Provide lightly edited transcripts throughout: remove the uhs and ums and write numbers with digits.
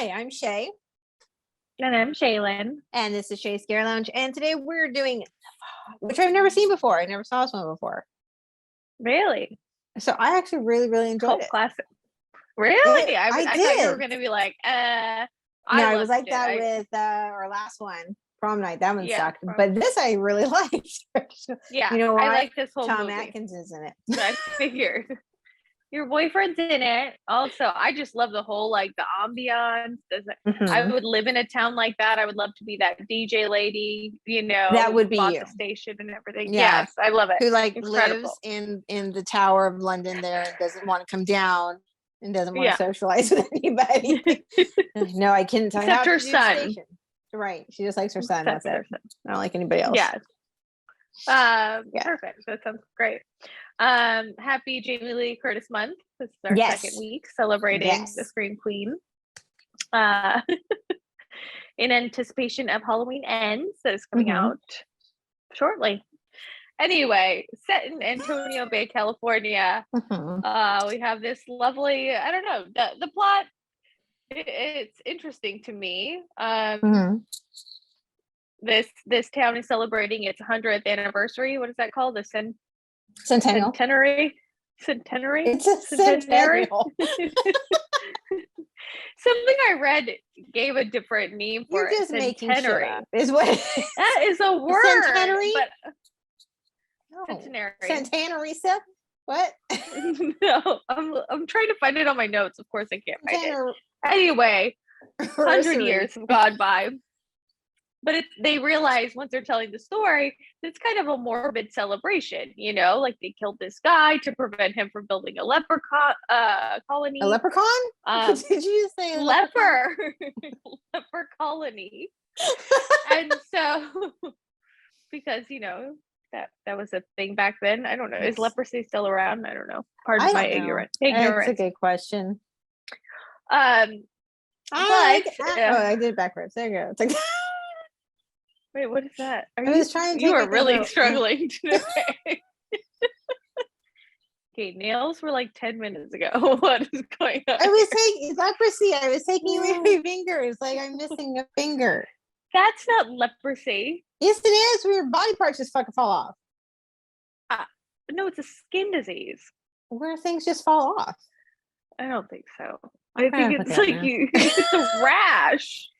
Hi, I'm Shea. And I'm Shealyn. And this is Shea Scare Lounge. And today we're doing, which I've never seen before. I never saw this one before. Really? So I actually really enjoyed it. Classic. Really? I did. thought you were going to be like, I was like that with our last one, Prom Night. That one sucked. But this I really liked. Yeah. You know why? I like this whole Tom movie. Atkins is in it. So I figured. Your boyfriend's in it. Also, I just love the whole, like, the ambiance. I would live in a town like that. I would love to be that DJ lady, you know. That would be you. The station and everything. Yeah. Yes, I love it. Who lives in the Tower of London there and doesn't want to come down and doesn't want to socialize with anybody. No, I couldn't tell except her son. Right. She just likes her son. That's it. I don't like anybody else. Yes. Perfect. That sounds great. Happy Jamie Lee Curtis month. This is our second week celebrating the Scream Queen. In anticipation of Halloween Ends that is coming out shortly. Anyway, set in Antonio Bay, California. We have this lovely, I don't know, the plot, it's interesting to me. This town is celebrating its 100th anniversary. What is that called? The Centennial. Centenary? It's a centennial. Something I read gave a different name for You're it. Just making shit up, is what that is a word. Centenary? Centenary. Centenarisa? What? No, I'm trying to find it on my notes. Of course I can't find it. Anyway, 100 years have gone by. But they realize once they're telling the story, it's kind of a morbid celebration, you know, like they killed this guy to prevent him from building a leprechaun colony. A leprechaun? Did you say leper colony? And so, because, you know, that was a thing back then. I don't know. Is leprosy still around? I don't know. Pardon my ignorance. That's a good question. I did it backwards. There you go. It's like wait, what is that? You are really struggling today. Okay, nails were like 10 minutes ago. What is going on? I was taking leprosy. I was taking away my fingers. Like I'm missing a finger. That's not leprosy. Yes, it is. Where your body parts just fucking fall off. No, it's a skin disease. Where things just fall off. I don't think so. I think it's like it's a rash.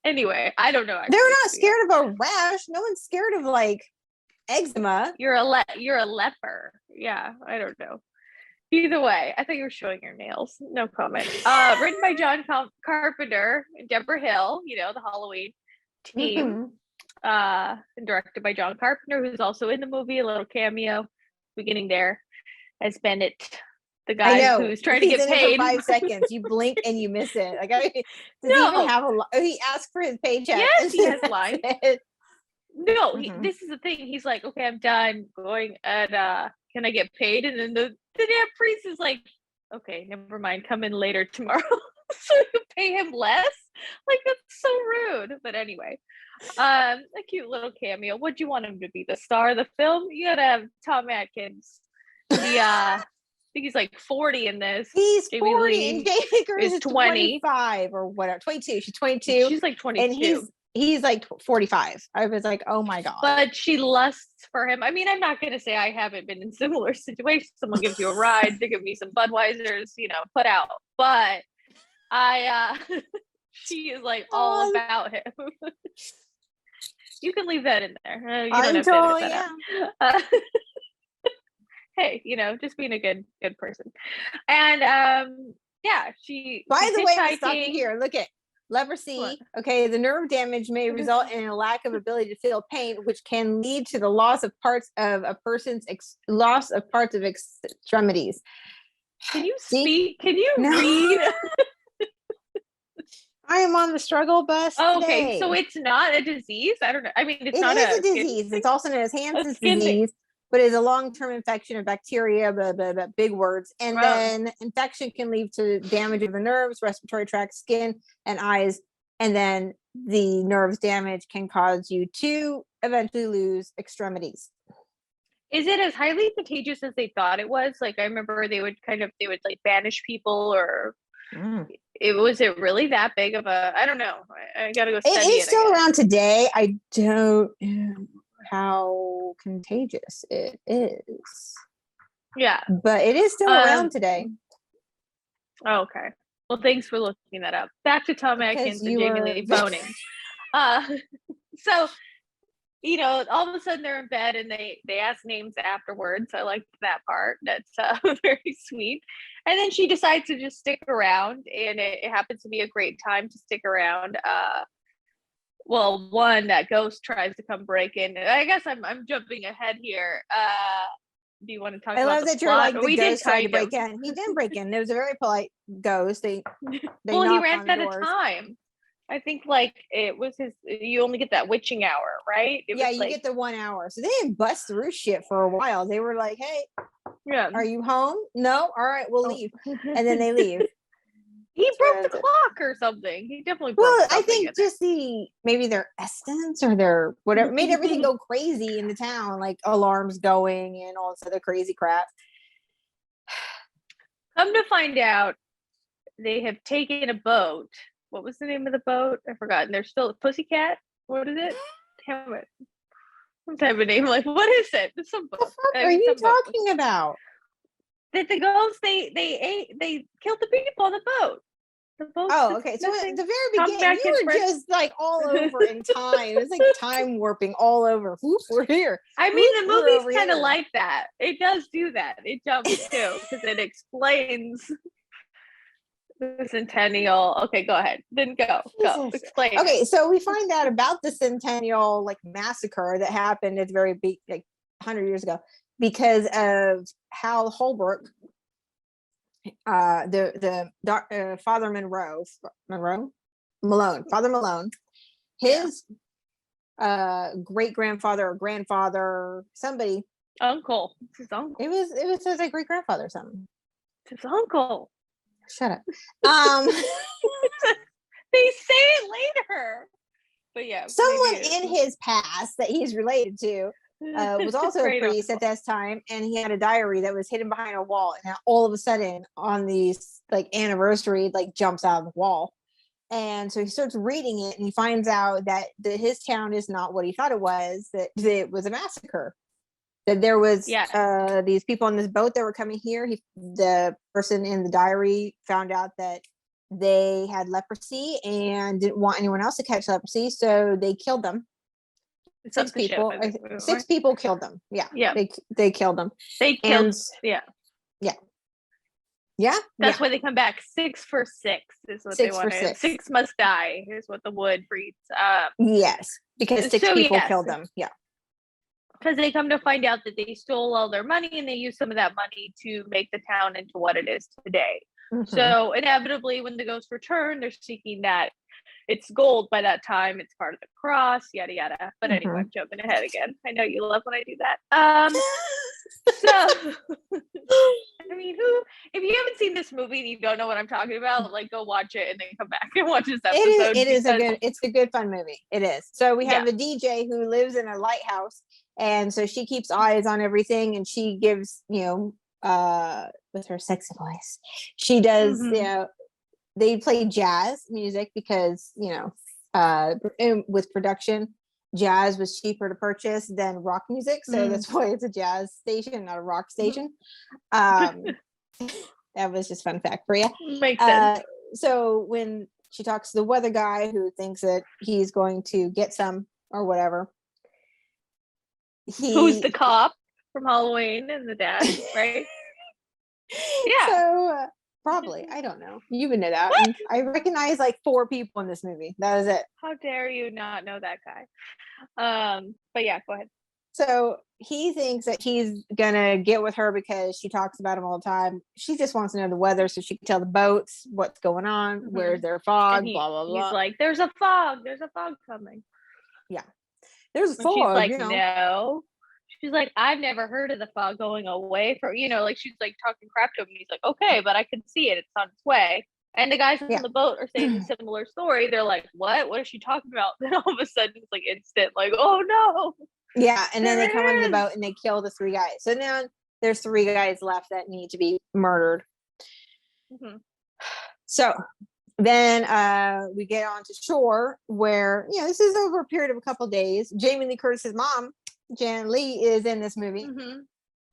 Anyway, I don't know. They're not scared of a rash. No one's scared of like eczema. You're a leper. Yeah, I don't know. Either way, I thought you were showing your nails. No comment. Written by John Carpenter and Deborah Hill. You know, the Halloween team. And directed by John Carpenter, who's also in the movie. A little cameo beginning there as Bennett. The guy who's trying to get paid for 5 seconds. You blink and you miss it. Like, does he even have he asked for his paycheck. Yes, he has lines. No, this is the thing. He's like, okay, I'm done going and can I get paid? And then the damn priest is like, okay, never mind. Come in later tomorrow. So you pay him less? Like, that's so rude. But anyway, a cute little cameo. What do you want him to be? The star of the film? You gotta have Tom Atkins. I think he's like 40 in this. He's Jamie 40 Lee and Jamie Curtis is 25 or whatever. 22. She's 22. She's like 22. And he's like 45. I was like, oh my God. But she lusts for him. I mean, I'm not going to say I haven't been in similar situations. Someone gives you a ride, they give me some Budweisers, you know, put out. But she is like all about him. You can leave that in there. You don't have to edit that out. Hey, you know, just being a good person. And she by the way, I'm stopping here. Look at leprosy. What? Okay, the nerve damage may result in a lack of ability to feel pain, which can lead to the loss of parts of a person's extremities. Can you speak? Can you read? I am on the struggle bus. Okay, so it's not a disease. I don't know. I mean, it is a disease. It's also known as Hansen's disease. But it's a long-term infection of bacteria, big words. And then infection can lead to damage of the nerves, respiratory tract, skin, and eyes. And then the nerves damage can cause you to eventually lose extremities. Is it as highly contagious as they thought it was? Like, I remember they would like banish people or was it really that big of a, I don't know. I gotta go study It is still around today. I don't know how contagious it is. Yeah. But it is still around today. Okay. Well, thanks for looking that up. Back to Tom Atkins and Jamie Lee boning. So, you know, all of a sudden they're in bed and they ask names afterwards. I liked that part. That's very sweet. And then she decides to just stick around, and it happens to be a great time to stick around. Well, one, that ghost tries to come break in. I guess I'm jumping ahead here. Do you want to talk about love the that you're plot? like the ghost tried to break in. He didn't break in. It was a very polite ghost. They well, he ran out out of time. I think like it was you only get that witching hour, right? You get the 1 hour. So they didn't bust through shit for a while. They were like, hey, are you home? No? All right, we'll leave. And then they leave. He broke the clock or something. He definitely broke something. I think just maybe their essence or their whatever made everything go crazy in the town, like alarms going and all this other crazy crap. Come to find out, they have taken a boat. What was the name of the boat? I forgot. And they're still a Pussycat. What is it? Damn it. Some type of name. Like, what is it? It's some boat. What the fuck are you talking about? That the ghosts they killed the people on the boat. Oh, okay. So at the very beginning, you were just like all over in time. It was like time warping all over. Whoop, we're here. I mean, the movie's kind of like that. It does do that. It jumps too because it explains the centennial. Okay, go ahead. Then go explain. Okay, so we find out about the centennial massacre that happened at the very big 100 years ago because of Hal Holbrook. Father Malone, his great grandfather or grandfather, somebody, uncle. It's his uncle. It was his great grandfather or something. It's his uncle. Shut up. They say it later, but yeah, someone in his past that he's related to. Was also a priest at this time, and he had a diary that was hidden behind a wall, and all of a sudden on these anniversary jumps out of the wall, and so he starts reading it and he finds out that his town is not what he thought it was, that it was a massacre, that there was these people on this boat that were coming here. The person in the diary found out that they had leprosy and didn't want anyone else to catch leprosy, so they killed them. Six people killed them. Yeah. They killed them. They killed. Yeah. That's why they come back 6 for 6 is what they wanted. 6 must die is what the wood breeds. Yes, because 6 people killed them. Yeah. Because they come to find out that they stole all their money and they used some of that money to make the town into what it is today. Mm-hmm. So inevitably, when the ghosts return, they're seeking that. It's gold by that time. It's part of the cross, yada yada. But anyway, I'm jumping ahead again. I know you love when I do that. So I mean, if you haven't seen this movie and you don't know what I'm talking about, go watch it and then come back and watch this episode. It's a good fun movie. It is. So we have a DJ who lives in a lighthouse, and so she keeps eyes on everything, and she gives with her sexy voice. She does they play jazz music because with production, jazz was cheaper to purchase than rock music, so that's why it's a jazz station, not a rock station. That was just fun fact for you. Makes sense. So when she talks to the weather guy who thinks that he's going to get some or whatever, who's the cop from Halloween and the dad, right? Yeah. So probably. I don't know. You would know that. I recognize 4 people in this movie. That was it. How dare you not know that guy? But yeah, go ahead. So he thinks that he's gonna get with her because she talks about him all the time. She just wants to know the weather so she can tell the boats what's going on, where's their fog, blah, blah, blah. He's like, there's a fog coming. Yeah. There's a fog. She's like, no. She's like, I've never heard of the fog going away from, she's talking crap to him. And he's like, okay, but I can see it. It's on its way. And the guys on the boat are saying a similar story. They're like, what is she talking about? Then all of a sudden it's instant, oh no. Yeah. And then they come on the boat and they kill the 3 guys. So now there's 3 guys left that need to be murdered. Mm-hmm. So Then we get onto shore where, this is over a period of a couple of days. Jamie Lee Curtis's mom, Jan Lee, is in this movie.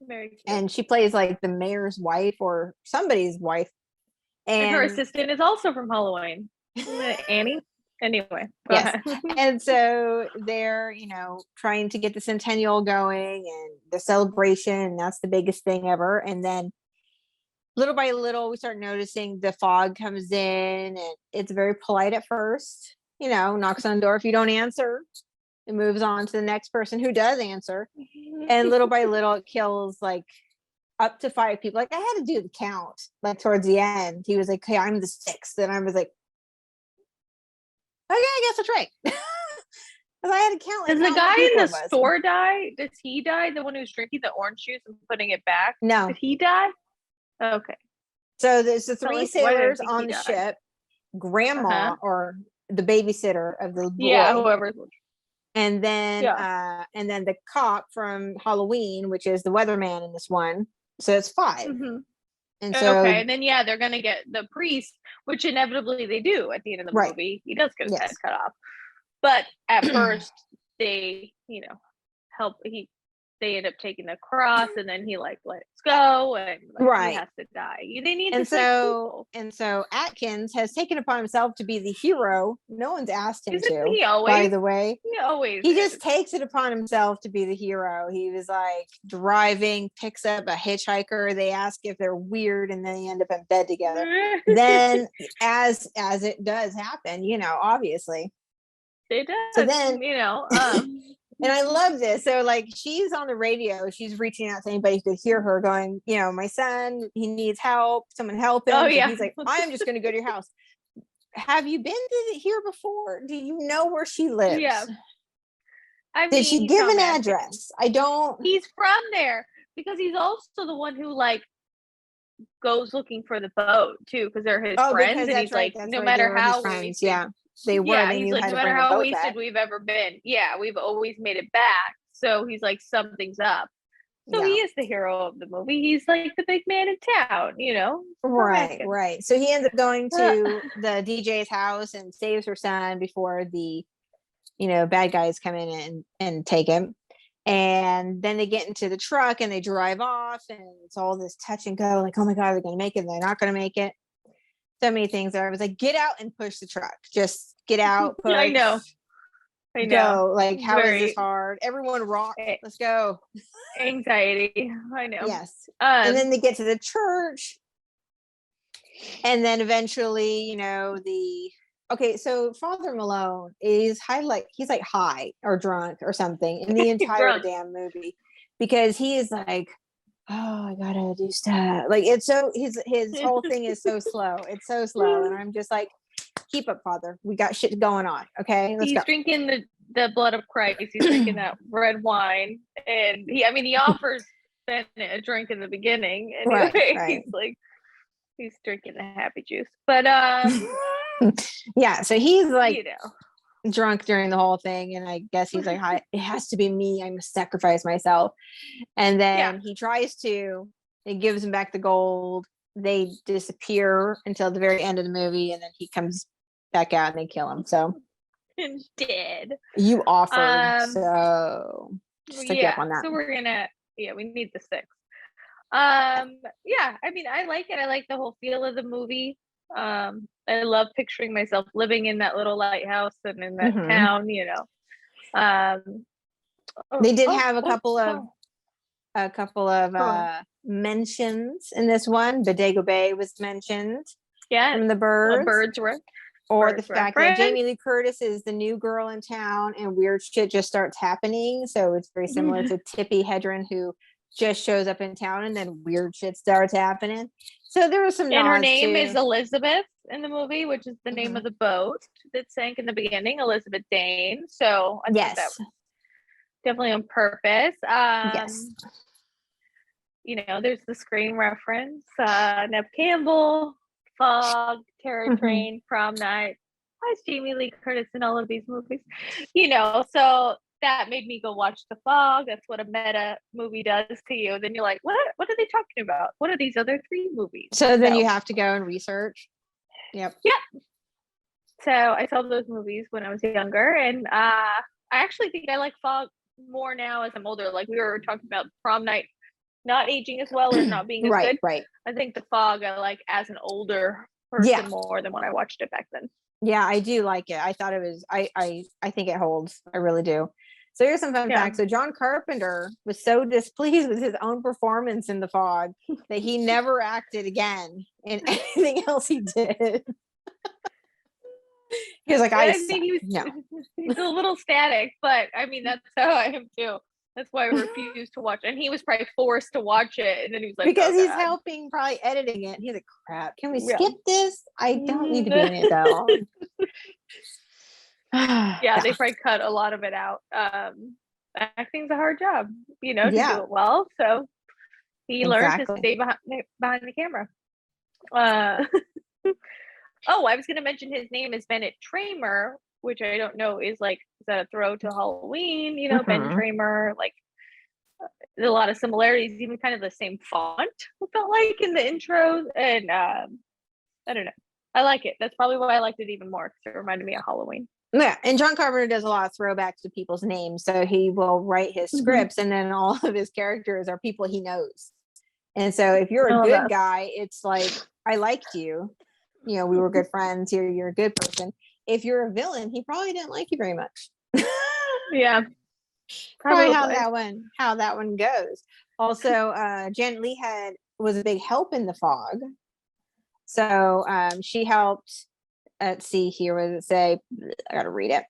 Very cute. And she plays like the mayor's wife or somebody's wife. And her assistant is also from Halloween. Annie. Anyway. Yes. And so they're, trying to get the centennial going and the celebration. And that's the biggest thing ever. And then little by little, we start noticing the fog comes in, and it's very polite at first, knocks on the door. If you don't answer, it moves on to the next person who does answer. And little by little, it kills like up to 5 people. Like, I had to do the count, like towards the end. He was like, "Hey, I'm the 6th." And I was like, "Okay, I guess that's right." Because I had to count. Does the guy in the store die? Does he die? The one who's drinking the orange juice and putting it back? No. Did he die? Okay. So there's the 3 sailors on the ship, grandma or the babysitter of the boy. Yeah, whoever. And then the cop from Halloween, which is the weatherman in this one. So it's 5. And so and then they're gonna get the priest, which inevitably they do at the end of the movie. He does get his head cut off. But at first they, help they end up taking the cross, and then he lets go, and he has to die. They need so Atkins has taken upon himself to be the hero. No one's asked him to. He always, by the way, he just takes it upon himself to be the hero. He was like driving, picks up a hitchhiker. They ask if they're weird, and then they end up in bed together. Then, as it does happen, obviously, it does. So then, and I love this. So like, she's on the radio, she's reaching out to anybody who could hear her going, my son, he needs help. Someone help him. Oh, yeah. So he's like, I'm just going to go to your house. Have you been to here before? Do you know where she lives? Yeah. Did she give an address? I don't. He's from there because he's also the one who goes looking for the boat too, because they're his friends. And he's like, no matter how friends, they were. Yeah, he's like, no matter how wasted we've ever been, we've always made it back. So he's like, something's up. So he is the hero of the movie. He's like the big man in town, Right. So he ends up going to the DJ's house and saves her son before the, bad guys come in and take him. And then they get into the truck and they drive off, and it's all this touch and go. Like, oh my God, they're going to make it. They're not going to make it. So many things there. I was like, get out and push the truck. Just get out. Push, I know. Go. Like, how is this hard? Everyone rock. Let's go. Anxiety. I know. Yes. And then they get to the church. And then eventually, so Father Malone is he's like high or drunk or something in the entire damn movie, because he is like, oh, I gotta do stuff. Like, it's so his whole thing is so slow. It's so slow, and I'm just like, keep up, Father. We got shit going on. Okay, let's go. He's drinking the blood of Christ. He's drinking that red wine, and he offers Bennett a drink in the beginning. Anyway, right. He's drinking the happy juice, but so he's like, drunk during the whole thing, and I guess he's like, it has to be me, I must sacrifice myself. And then he tries to, it gives him back the gold. They disappear until the very end of the movie, and then he comes back out and they kill him. So dead. You offered, so just take you up on that. So we're gonna we need the 6. I like it. I like the whole feel of the movie. I love picturing myself living in that little lighthouse and in that town, They did have a couple of mentions in this one. Bodega Bay was mentioned. From the birds. Birds were. Or the fact that Jamie Lee Curtis is the new girl in town, and weird shit just starts happening. So it's very similar to Tippi Hedren, who just shows up in town and then weird shit starts happening. So there was some and her name is Elizabeth in the movie, which is the name of the boat that sank in the beginning, Elizabeth Dane. So I think that was definitely on purpose. There's the Scream reference, Neve Campbell, Fog, Terror Train, Prom Night. Why is Jamie Lee Curtis in all of these movies? So that made me go watch The Fog. That's what a meta movie does to you. Then you're like, what are they talking about? What are these other 3 movies? So then you have to go and research. Yep. Yeah. So I saw those movies when I was younger, and I actually think I like fog more now as I'm older. Like we were talking about prom night not aging as well or not being as Right, good. right. I think the fog I like as an older person more than when I watched it back then. Yeah, I do like it. I thought it was I think it holds. I really do. So here's some fun facts. So John Carpenter was so displeased with his own performance in The Fog that he never acted again in anything else he did. He was like, he's a little static, but I mean that's how I am too. That's why I refused to watch it. And he was probably forced to watch it. And then he was like, because he's helping, probably editing it. He's like, crap, can we skip this? I don't need to be in it though. Yeah, they probably cut a lot of it out. Acting's a hard job, to do it well. So he learned to stay behind the camera. Oh, I was going to mention his name is Bennett Tramer, which I don't know is that a throw to Halloween? Ben Tramer, there's a lot of similarities, even kind of the same font. I felt like in the intros, and I don't know. I like it. That's probably why I liked it even more because it reminded me of Halloween. Yeah, and John Carpenter does a lot of throwbacks to people's names. So he will write his scripts, and then all of his characters are people he knows. And so if you're a good guy, it's like, I liked you. We were good friends. You're a good person. If you're a villain, he probably didn't like you very much. Yeah. Probably how that one goes. Also, Janet Leigh was a big help in The Fog. So she helped. Let's see here. What does it say? I gotta read it.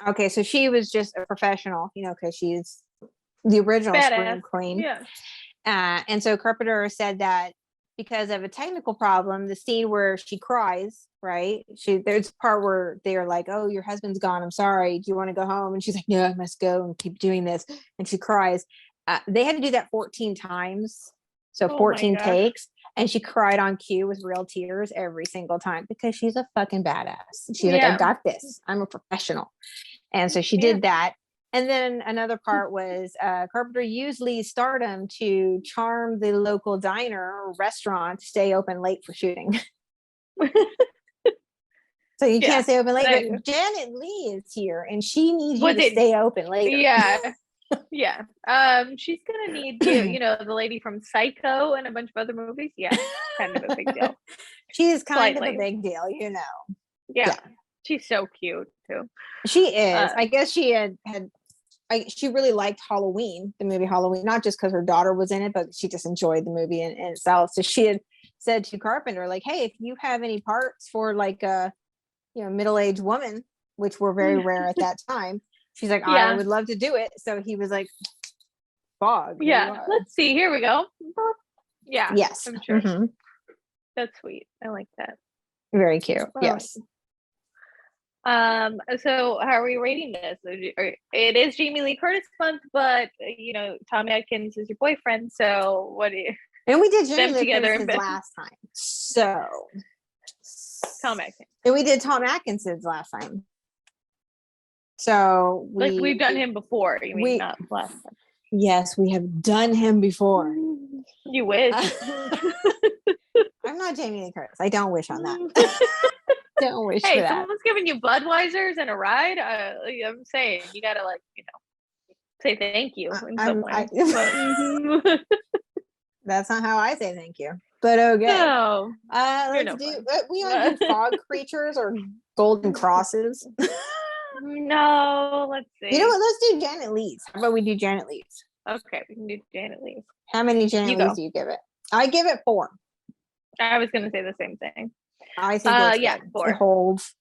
Okay, so she was just a professional, because she's the original Scream Queen. Yeah. And so Carpenter said that because of a technical problem, the scene where she cries, right? There's a part where they're like, "Oh, your husband's gone. I'm sorry. Do you want to go home?" And she's like, "No, I must go and keep doing this." And she cries. They had to do that 14 times. So 14 takes. And she cried on cue with real tears every single time because she's a fucking badass. She's like, "I got this. I'm a professional." And so she did that. And then another part was Carpenter used Lee's stardom to charm the local diner or restaurant to stay open late for shooting. So you can't stay open late, but Janet Leigh is here and she needs you to stay open later. Yeah. Yeah. She's gonna need you, the lady from Psycho and a bunch of other movies. Yeah, kind of a big deal. She's kind of a big deal, Yeah. She's so cute too. She is. I guess she she really liked Halloween, the movie Halloween, not just because her daughter was in it, but she just enjoyed the movie in itself. So she had said to Carpenter, like, "Hey, if you have any parts for a middle-aged woman," which were very rare at that time, she's like, "I would love to do it." So he was like, "Fog." Yeah. Let's see. Here we go. Yeah. Yes. I'm sure. That's sweet. I like that. Very cute. Well, yes. So how are we rating this? It is Jamie Lee Curtis month, but Tom Atkins is your boyfriend. So what do you? And we did Jamie Lee Curtis last time. So Tom Atkins. And we did Tom Atkinson's last time. So we've done him before. You mean not last time? Yes, we have done him before. You wish. I'm not Jamie Lee Curtis. I don't wish on that. Don't wish for that. Someone's giving you Budweisers and a ride. I'm saying you gotta say thank you in some way. That's not how I say thank you. But okay. No. Let's do. We want to do fog creatures or golden crosses. No, let's see. You know what? Let's do Janet Leigh's. How about we do Janet Leigh's? Okay, we can do Janet Leigh's. How many Janet Leigh's do you give it? I give it 4. I was gonna say the same thing. I think 4. It holds.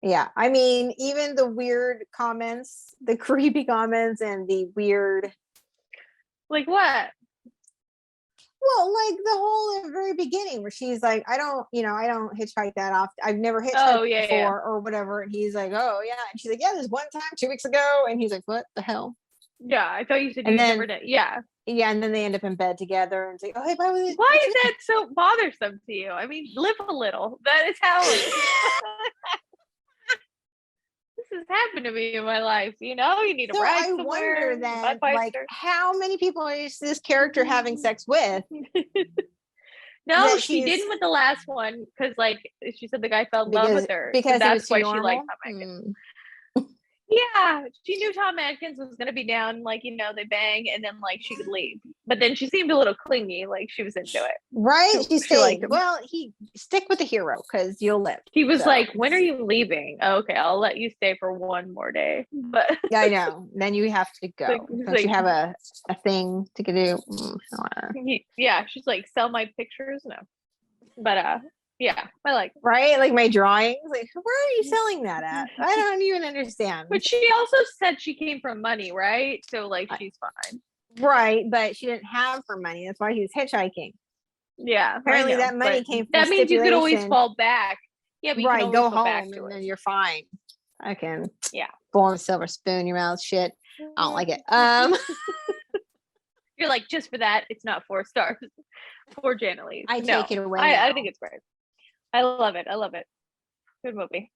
Yeah, I mean, even the weird comments, the creepy comments, and the weird. Like what? Well, like the whole very beginning where she's like, I don't hitchhike that often. I've never hitchhiked before or whatever. And he's like, oh yeah. And she's like, yeah, there's one time 2 weeks ago. And he's like, what the hell? Yeah, I thought you said you never did. Yeah. Yeah, and then they end up in bed together and say, oh, hey, why is that so bothersome to you? I mean, live a little. That is how this has happened to me in my life. You need a ride somewhere. I wonder then, how many people is this character having sex with? No, she didn't with the last one because, like, she said the guy fell in love with her. Because so that's it was why too she liked normal. Tom Atkins. Yeah, she knew Tom Atkins was gonna be down. Like, they bang, and then like she could leave. But then she seemed a little clingy, like she was into it. Right? She stayed. liked him. Well, stick with the hero because you'll live. He was like, "When are you leaving?" Oh, okay, I'll let you stay for one more day. But yeah, I know. Then you have to go. Don't you have a thing to do? Yeah, she's like, "Sell my pictures." No, but yeah, I like right, like my drawings. Like, where are you selling that at? I don't even understand. But she also said she came from money, right? So like, she's fine. Right, but she didn't have her money. That's why she was hitchhiking. Yeah, apparently that money came from that means you could always fall back. Yeah, but right, you can go home and then you're fine. I can blow a silver spoon in your mouth. Shit, I don't like it. You're like, just for that, it's not 4 stars. Poor Janelise. I take it away. I think it's great. I love it. Good movie.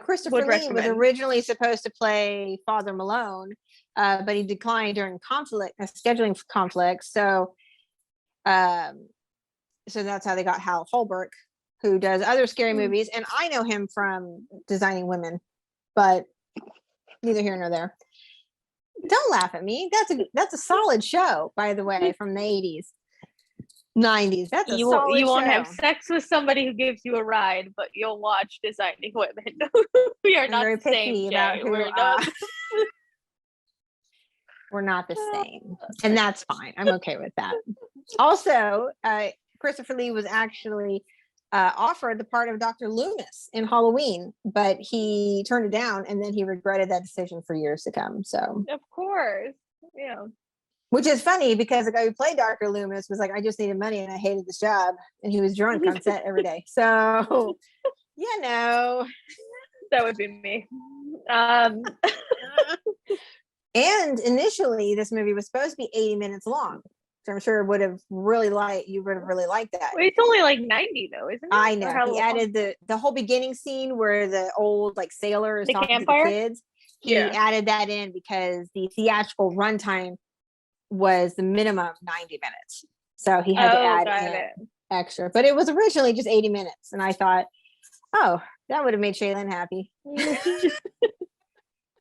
Christopher Lee was originally supposed to play Father Malone, but he declined during scheduling conflicts. So that's how they got Hal Holbrook, who does other scary movies. And I know him from Designing Women, but neither here nor there. Don't laugh at me. That's a solid show, by the way, from the 80s. 90s. That's a solid You won't show. have sex with somebody who gives you a ride, but you'll watch Designing Women. We are not the same, Jay. We're not the same, and that's fine. I'm okay with that. Also, Christopher Lee was actually offered the part of Dr. Loomis in Halloween, but he turned it down, and then he regretted that decision for years to come. So, of course, yeah. Which is funny because the guy who played Dr. Loomis was like, I just needed money and I hated this job, and he was drunk on set every day. So, that would be me. And initially, this movie was supposed to be 80 minutes long. So I'm sure you would have really liked that. It's only like 90 though, isn't it? I know. He added the whole beginning scene where the old sailor is talking to the kids. He added that in because the theatrical runtime was the minimum 90 minutes. So he had to add in extra. But it was originally just 80 minutes. And I thought, that would have made Shealyn happy.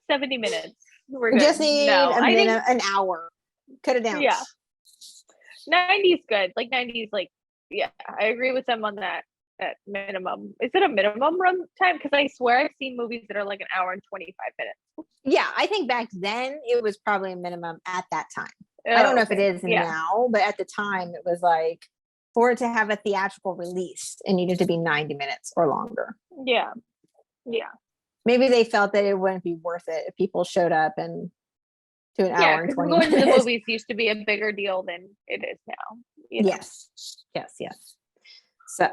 70 minutes. We're good. Just need an hour. Cut it down. Yeah. 90's good. Like 90's I agree with them on that minimum. Is it a minimum run time? Because I swear I've seen movies that are like an hour and 25 minutes. Yeah, I think back then it was probably a minimum at that time. I don't know if it is now, but at the time it was like, for it to have a theatrical release, it needed to be 90 minutes or longer. Yeah. Yeah. Maybe they felt that it wouldn't be worth it if people showed up and to an hour and 20 going minutes. To the movies used to be a bigger deal than it is now. Yes. So,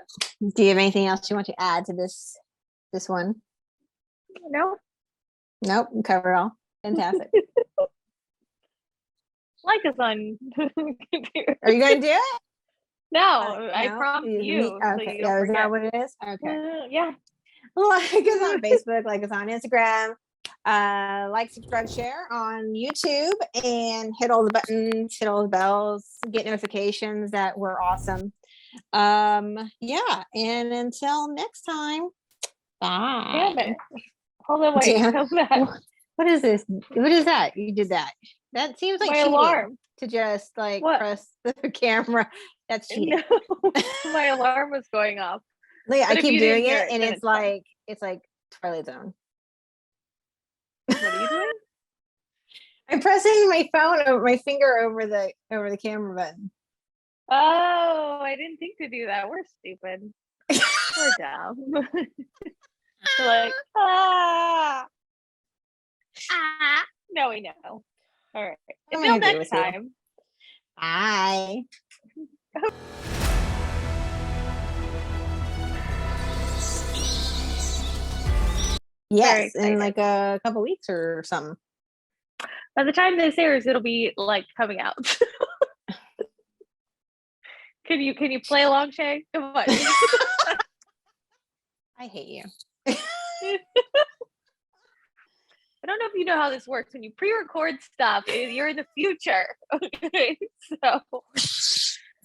do you have anything else you want to add to this one? No. Nope. Cover it all. Fantastic. Like us on. Are you going to do it? No, I promise you. Okay. So is that what it is? Okay. Yeah. Like us on Facebook, like us on Instagram, like, subscribe, share on YouTube, and hit all the buttons, hit all the bells, get notifications that we're awesome. And until next time, bye. Damn it. Hold on, wait. What is this? What is that? You did that. That seems like my alarm to just press the camera. That's cheating. No, my alarm was going off. I keep doing it, and it's like Twilight Zone. What are you doing? I'm pressing my phone, my finger over the camera button. Oh, I didn't think to do that. We're stupid. We're dumb. We're no, we know. All right. Until next time. Bye. Yes, in like a couple weeks or something. By the time this airs, it'll be coming out. Can you play along, Shay? Come on. I hate you. I don't know if you know how this works. When you pre-record stuff, you're in the future. Okay, so